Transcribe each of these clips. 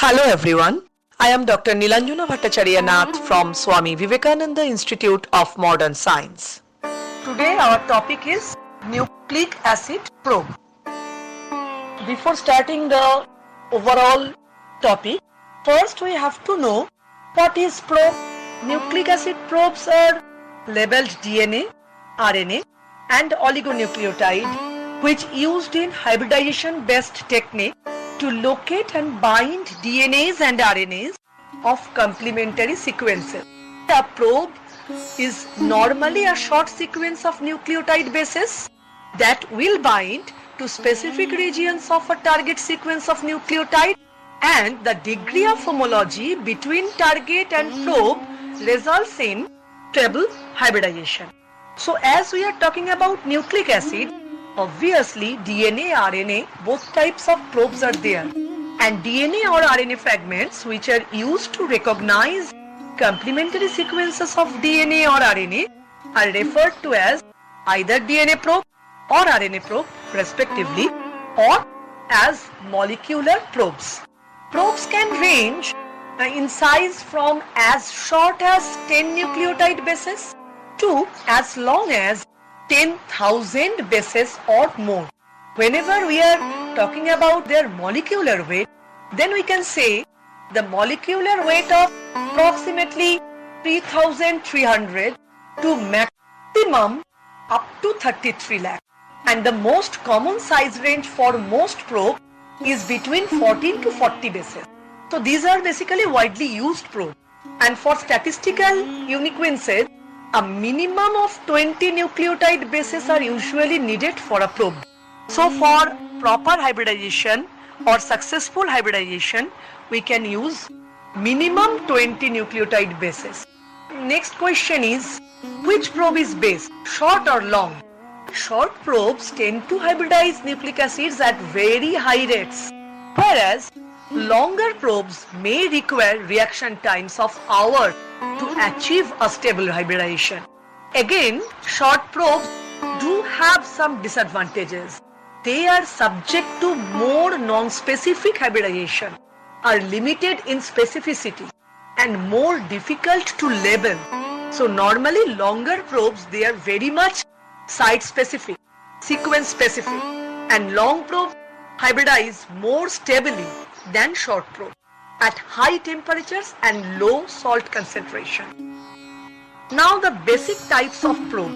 Hello everyone. I am Dr. Nilanjana Bhattacharya Nath from Swami Vivekananda Institute of Modern Science. Today our topic is nucleic acid probe. Before starting the overall topic, first we have to know what is probe. Nucleic acid probes are labeled DNA, RNA and oligonucleotide which used in hybridization based technique to locate and bind DNAs and RNAs of complementary sequences. A probe is normally a short sequence of nucleotide bases that will bind to specific regions of a target sequence of nucleotide, and the degree of homology between target and probe results in stable hybridization. So as we are talking about nucleic acid, obviously DNA, RNA, both types of probes are there, and DNA or RNA fragments which are used to recognize complementary sequences of DNA or RNA are referred to as either DNA probe or RNA probe respectively, or as molecular probes. Probes can range in size from as short as 10 nucleotide bases to as long as 10,000 bases or more. Whenever we are talking about their molecular weight, then we can say the molecular weight of approximately 3,300 to maximum up to 33 lakh. And the most common size range for most probes is between 14 to 40 bases. So these are basically widely used probes. And for statistical uniquences, a minimum of 20 nucleotide bases are usually needed for a probe. So for proper hybridization or successful hybridization, we can use minimum 20 nucleotide bases. Next question is, which probe is best, short or long? Short probes tend to hybridize nucleic acids at very high rates, whereas longer probes may require reaction times of hours to achieve a stable hybridization. Again, short probes do have some disadvantages. They are subject to more non-specific hybridization, are limited in specificity, and more difficult to label. So normally longer probes, they are very much site specific, sequence specific, and long probes hybridize more stably than short probes at high temperatures and low salt concentration. Now the basic types of probe,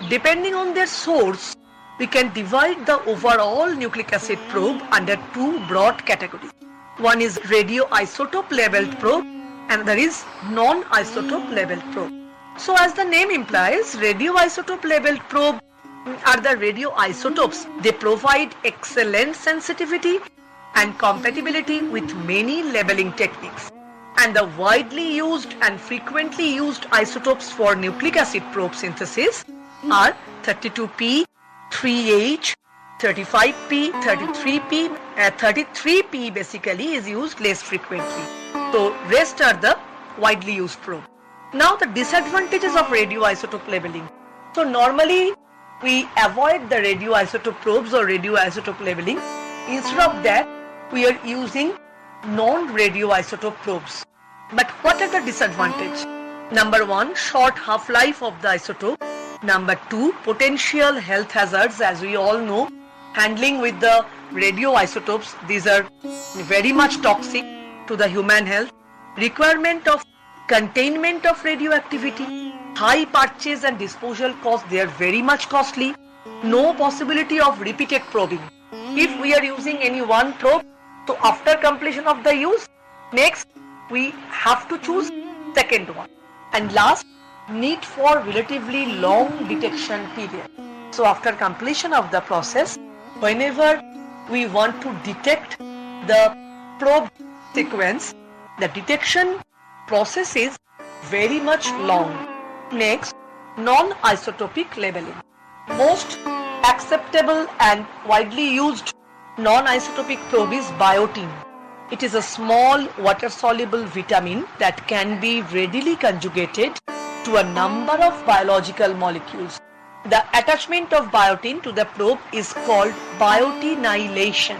depending on their source, we can divide the overall nucleic acid probe under two broad categories. One is radioisotope labeled probe and there is non-isotope labeled probe. So as the name implies, radioisotope labeled probe are the radioisotopes. They provide excellent sensitivity and compatibility with many labeling techniques. And the widely used and frequently used isotopes for nucleic acid probe synthesis are 32P, 3H, 35P, 33P. 33P basically is used less frequently. So rest are the widely used probe. Now the disadvantages of radioisotope labeling. So normally we avoid the radioisotope probes or radioisotope labeling. Instead of that, we are using non-radioisotope probes. But what are the disadvantages? Number one, short half-life of the isotope. Number two, potential health hazards. As we all know, handling with the radioisotopes, these are very much toxic to the human health. Requirement of containment of radioactivity, high purchase and disposal costs, they are very much costly. No possibility of repeated probing. If we are using any one probe, so after completion of the use, next we have to choose second one. And last, need for relatively long detection period. So after completion of the process, whenever we want to detect the probe sequence, the detection process is very much long. Next, non-isotopic labeling. Most acceptable and widely used non-isotopic probe is biotin. It is a small water-soluble vitamin that can be readily conjugated to a number of biological molecules. The attachment of biotin to the probe is called biotinylation.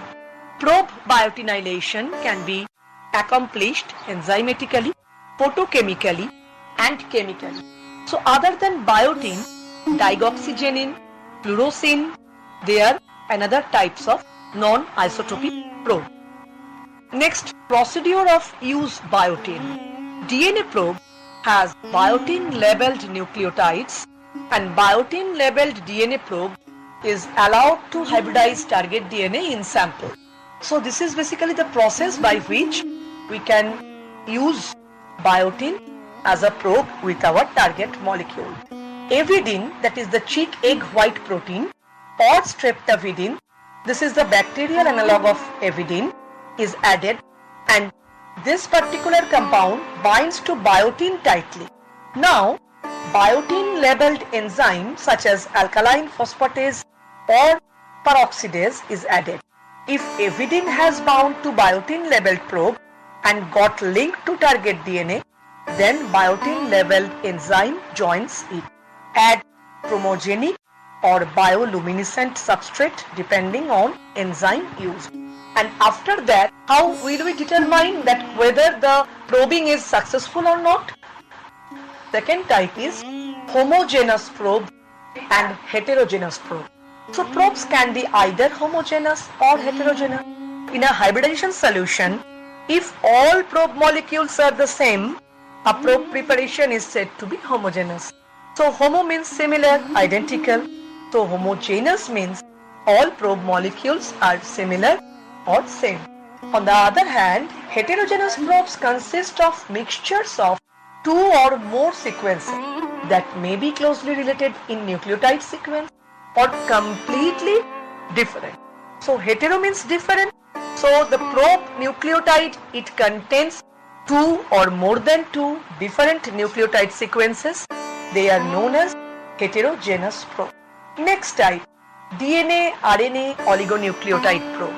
Probe biotinylation can be accomplished enzymatically, photochemically, and chemically. So other than biotin, digoxygenin, fluorosin, they are another types of non-isotopic probe. Next, procedure of use biotin. DNA probe has biotin labeled nucleotides, and biotin labeled DNA probe is allowed to hybridize target DNA in sample. So this is basically the process by which we can use biotin as a probe with our target molecule. Avidin, that is the chick egg white protein, or streptavidin, this is the bacterial analog of avidin, is added, and this particular compound binds to biotin tightly. Now, biotin labeled enzyme such as alkaline phosphatase or peroxidase is added. If avidin has bound to biotin labeled probe and got linked to target DNA, then biotin labeled enzyme joins it. Add chromogenic or bioluminescent substrate depending on enzyme used. And after that, how will we determine that whether the probing is successful or not? Second type is homogeneous probe and heterogeneous probe. So probes can be either homogeneous or heterogeneous. In a hybridization solution, if all probe molecules are the same, a probe preparation is said to be homogeneous. So homo means similar, identical. So homogeneous means all probe molecules are similar or same. On the other hand, heterogeneous probes consist of mixtures of two or more sequences that may be closely related in nucleotide sequence or completely different. So hetero means different. So the probe nucleotide, it contains two or more than two different nucleotide sequences. They are known as heterogeneous probe. Next type, DNA, RNA, oligonucleotide probe.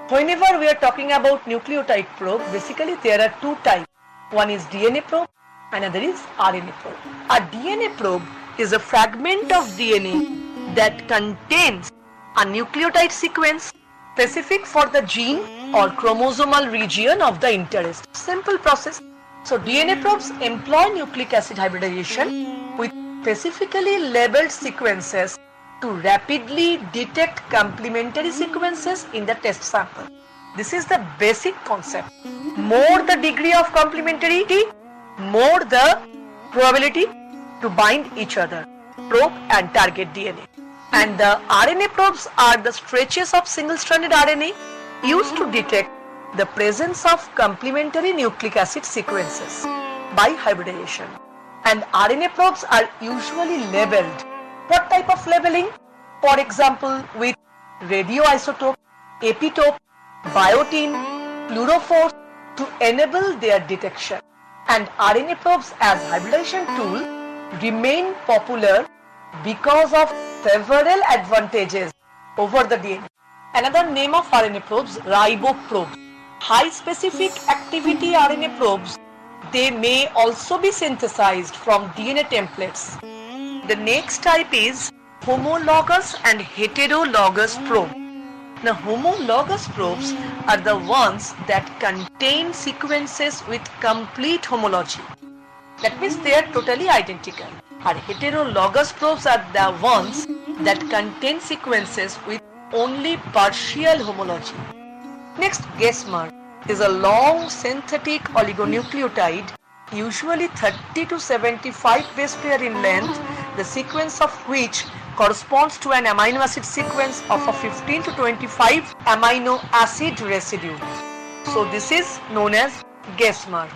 Whenever we are talking about nucleotide probe, basically there are two types. One is DNA probe, another is RNA probe. A DNA probe is a fragment of DNA that contains a nucleotide sequence specific for the gene or chromosomal region of the interest. Simple process. So DNA probes employ nucleic acid hybridization with specifically labeled sequences to rapidly detect complementary sequences in the test sample. This is the basic concept. More the degree of complementarity, more the probability to bind each other, probe and target DNA. And the RNA probes are the stretches of single-stranded RNA used to detect the presence of complementary nucleic acid sequences by hybridization. And RNA probes are usually labeled. What type of labeling? For example, with radioisotope, epitope, biotin, fluorophore to enable their detection. And RNA probes as hybridization tool remain popular because of several advantages over the DNA. Another name of RNA probes, riboprobes. High specific activity RNA probes, they may also be synthesized from DNA templates. The next type is homologous and heterologous probe. Now homologous probes are the ones that contain sequences with complete homology. That means they are totally identical. And heterologous probes are the ones that contain sequences with only partial homology. Next, Gesmer is a long synthetic oligonucleotide, usually 30 to 75 base pair in length, the sequence of which corresponds to an amino acid sequence of a 15 to 25 amino acid residue. So this is known as Gesmer.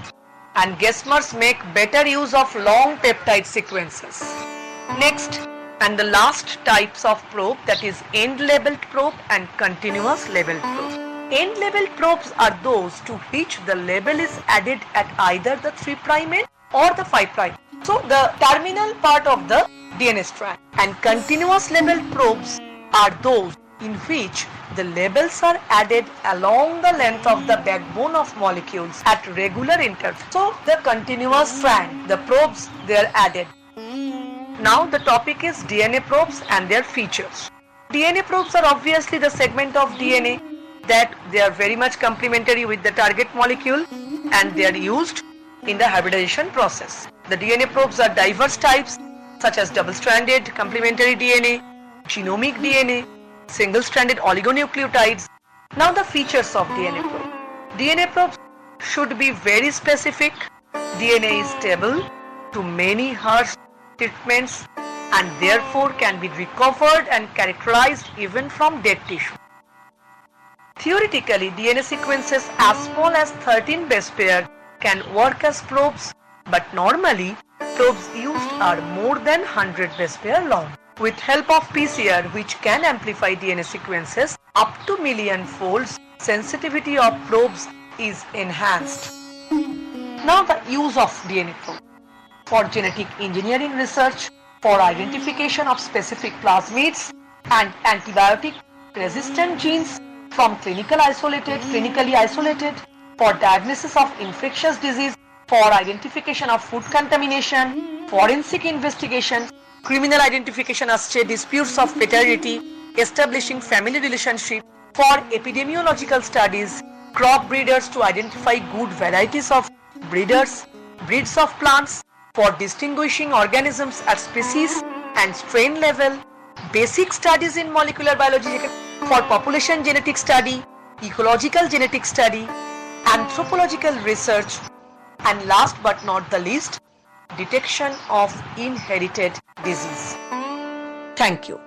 And Gesmers make better use of long peptide sequences. Next, and the last types of probe, that is end-labeled probe and continuous labeled probe. End-labeled probes are those to which the label is added at either the 3' end or the 5'. So the terminal part of the DNA strand. And continuous labeled probes are those in which the labels are added along the length of the backbone of molecules at regular intervals. So the continuous strand, the probes, they are added. Now the topic is DNA probes and their features. DNA probes are obviously the segment of DNA that they are very much complementary with the target molecule. and they are used in the hybridization process. The DNA probes are diverse types such as double-stranded complementary DNA, genomic DNA, single-stranded oligonucleotides. Now the features of DNA probe. DNA probes should be very specific. DNA is stable to many harsh treatments and therefore can be recovered and characterized even from dead tissue. Theoretically, DNA sequences as small as 13 base pair can work as probes, but normally probes used are more than 100 base pair long. With help of PCR, which can amplify DNA sequences up to million folds, sensitivity of probes is enhanced. Now the use of DNA probe. For genetic engineering research, for identification of specific plasmids and antibiotic resistant genes from clinically isolated, for diagnosis of infectious disease, for identification of food contamination, forensic investigation, criminal identification as disputes of paternity, establishing family relationship, for epidemiological studies, crop breeders to identify good varieties of breeds of plants, for distinguishing organisms at species and strain level, basic studies in molecular biology, for population genetic study, ecological genetic study, anthropological research, and last but not the least, detection of inherited disease. Thank you.